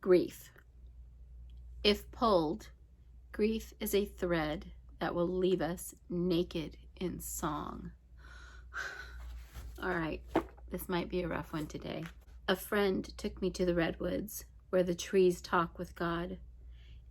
Grief. If pulled, grief is a thread that will leave us naked in song. All right, this might be a rough one today. A friend took me to the redwoods where the trees talk with God,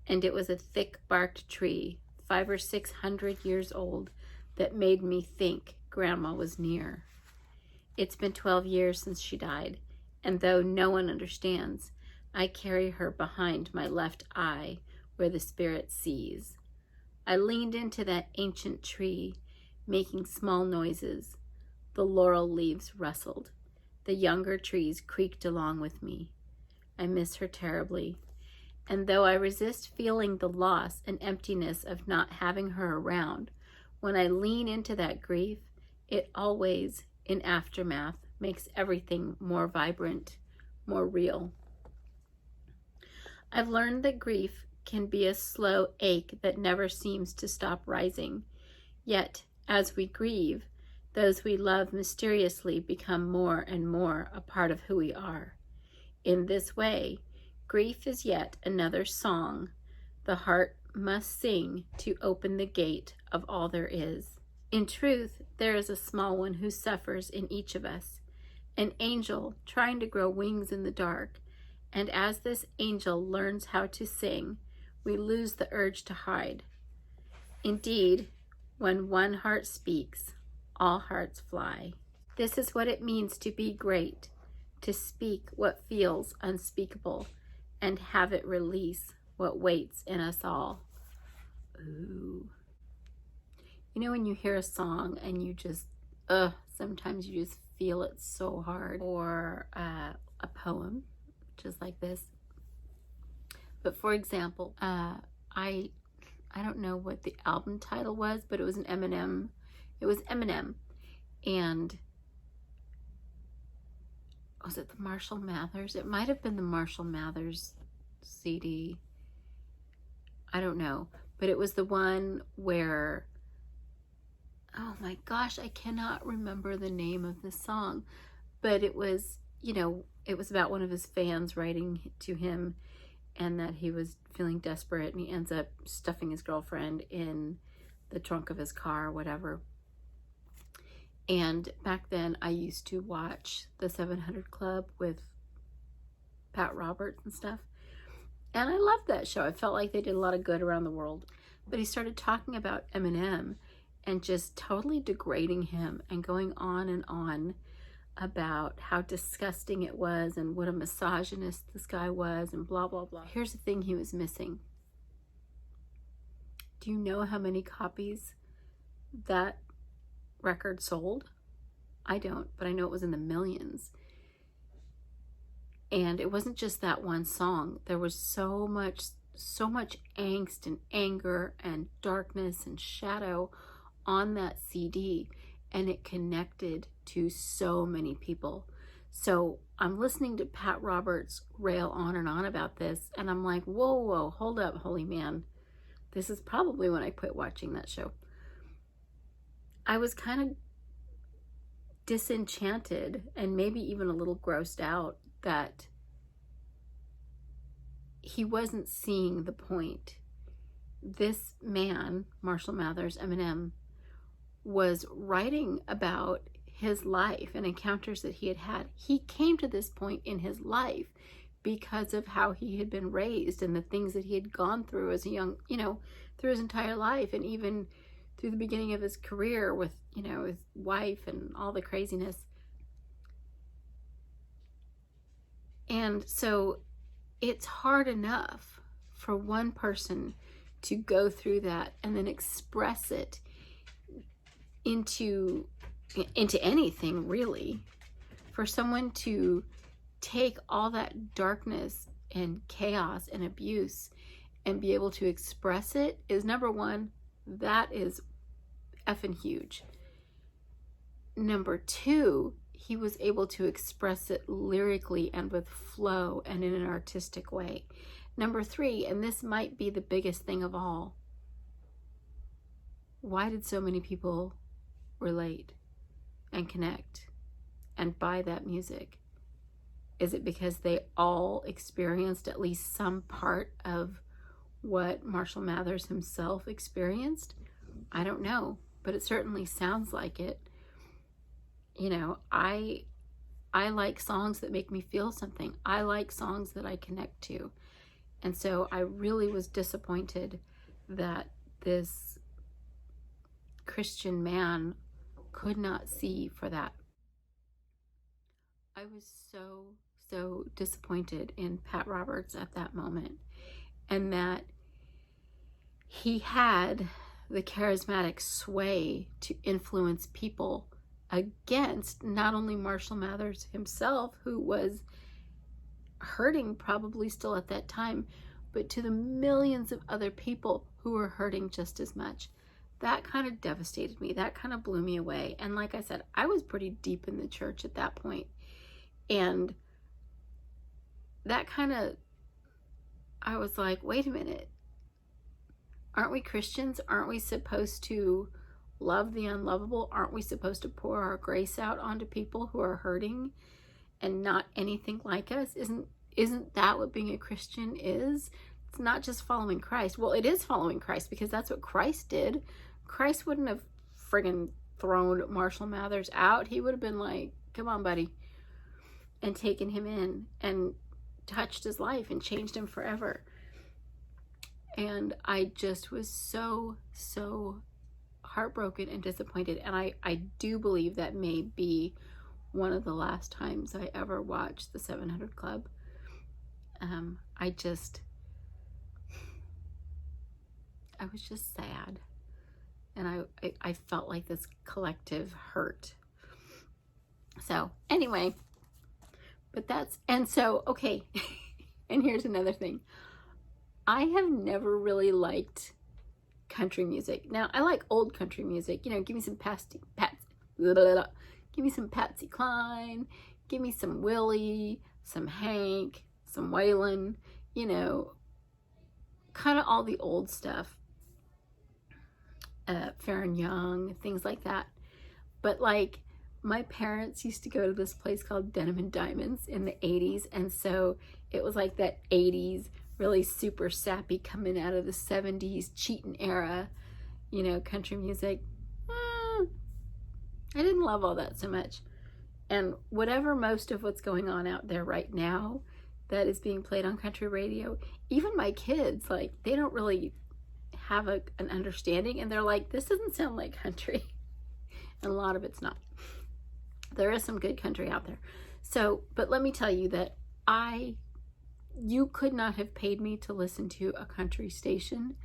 and it was a thick-barked tree, 500 or 600 years old, that made me think Grandma was near. It's been 12 years since she died, and though no one understands, I carry her behind my left eye where the spirit sees. I leaned into that ancient tree, making small noises. The laurel leaves rustled. The younger trees creaked along with me. I miss her terribly, and though I resist feeling the loss and emptiness of not having her around, when I lean into that grief, it always, in aftermath, makes everything more vibrant, more real. I've learned that grief can be a slow ache that never seems to stop rising. Yet, as we grieve, those we love mysteriously become more and more a part of who we are. In this way, grief is yet another song the heart must sing to open the gate of all there is. In truth, there is a small one who suffers in each of us, an angel trying to grow wings in the dark, and as this angel learns how to sing, we lose the urge to hide. Indeed, when one heart speaks, all hearts fly. This is what it means to be great, to speak what feels unspeakable, and have it release what waits in us all. Ooh. You know when you hear a song and you just, sometimes you just feel it so hard, or a poem, just like this. But for example, I don't know what the album title was, but it was an Eminem. It was Eminem, and was it the Marshal Mathers? It might have been the Marshal Mathers CD. I don't know, but it was the one where, oh my gosh, I cannot remember the name of the song, but it was, it was about one of his fans writing to him and that he was feeling desperate, and he ends up stuffing his girlfriend in the trunk of his car or whatever. And back then I used to watch the 700 Club with Pat Roberts and stuff, and I loved that show. I felt like they did a lot of good around the world. But he started talking about Eminem and just totally degrading him and going on about how disgusting it was and what a misogynist this guy was and blah, blah, blah. Here's the thing he was missing. Do you know how many copies that record sold? I don't, but I know it was in the millions. And it wasn't just that one song. There was so much angst and anger and darkness and shadow on that CD, and it connected to so many people. So I'm listening to Pat Roberts rail on and on about this, and I'm like, whoa, hold up, holy man. This is probably when I quit watching that show. I was kind of disenchanted and maybe even a little grossed out that he wasn't seeing the point. This man, Marshal Mathers, Eminem, was writing about his life and encounters that he had had. He came to this point in his life because of how he had been raised and the things that he had gone through as a young, through his entire life, and even through the beginning of his career with, his wife and all the craziness. And so it's hard enough for one person to go through that and then express it into anything, really. For someone to take all that darkness and chaos and abuse and be able to express it is, number one, that is effing huge. Number two, he was able to express it lyrically and with flow and in an artistic way. Number three, and this might be the biggest thing of all, why did so many people relate and connect and buy that music? Is it because they all experienced at least some part of what Marshal Mathers himself experienced? I don't know, but it certainly sounds like it. You know, I like songs that make me feel something. I like songs that I connect to. And so I really was disappointed that this Christian man could not see for that. I was so disappointed in Pat Roberts at that moment, and that he had the charismatic sway to influence people against not only Marshal Mathers himself, who was hurting probably still at that time, but to the millions of other people who were hurting just as much. That kind of devastated me. That kind of blew me away. And like I said, I was pretty deep in the church at that point. And that kind of, I was like, wait a minute. Aren't we Christians? Aren't we supposed to love the unlovable? Aren't we supposed to pour our grace out onto people who are hurting and not anything like us? Isn't that what being a Christian is? It's not just following Christ. Well, it is following Christ, because that's what Christ did. Christ wouldn't have friggin' thrown Marshal Mathers out. He would have been like, come on, buddy, and taken him in and touched his life and changed him forever. And I just was so heartbroken and disappointed. And I do believe that may be one of the last times I ever watched the 700 Club. I was just sad. And I felt like this collective hurt. So anyway, but that's, and so, okay. And here's another thing. I have never really liked country music. Now, I like old country music. You know, give me some give me some Patsy Cline, give me some Willie, some Hank, some Waylon, you know, kind of all the old stuff. Fair and Young, things like that. But like, my parents used to go to this place called Denim and Diamonds in the 80s. And so it was like that 80s, really super sappy coming out of the 70s cheating era, you know, country music. I didn't love all that so much. And whatever most of what's going on out there right now that is being played on country radio, even my kids, like, they don't really have an understanding, and they're like, this doesn't sound like country. And a lot of it's not. There is some good country out there. So, but let me tell you that you could not have paid me to listen to a country station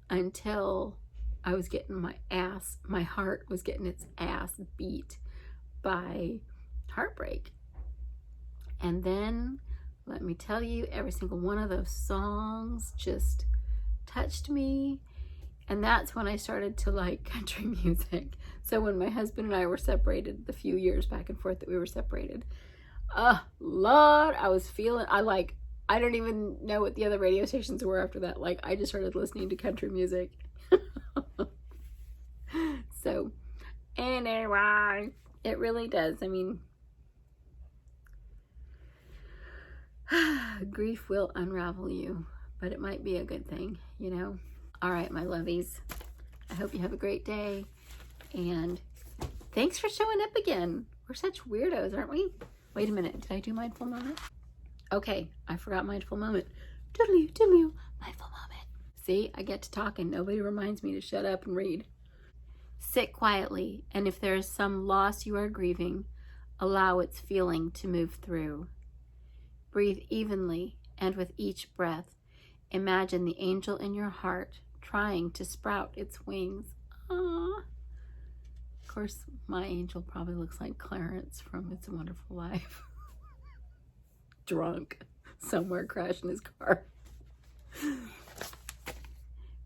until I was getting my heart was getting its ass beat by heartbreak. And then, let me tell you, every single one of those songs just touched me. And that's when I started to like country music. So when my husband and I were separated, the few years back and forth that we were separated, Lord, I was feeling, I don't even know what the other radio stations were after that. Like, I just started listening to country music. So, anyway, it really does. I mean, grief will unravel you, but it might be a good thing, you know? All right, my lovies, I hope you have a great day, and thanks for showing up again. We're such weirdos, aren't we? Wait a minute, did I do mindful moment? Okay, I forgot mindful moment. Doodaloo, mindful moment. See, I get to talk and nobody reminds me to shut up and read. Sit quietly, and if there is some loss you are grieving, allow its feeling to move through. Breathe evenly, and with each breath, imagine the angel in your heart trying to sprout its wings. Aww. Of course, my angel probably looks like Clarence from It's a Wonderful Life. Drunk, somewhere crashing his car.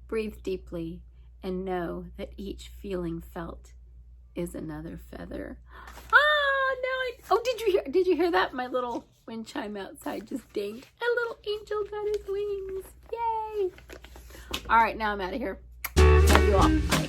Breathe deeply and know that each feeling felt is another feather. Did you hear that? My little wind chime outside just dinged. A little angel got his wings. Yay! All right, now I'm out of here. Love you all. Bye.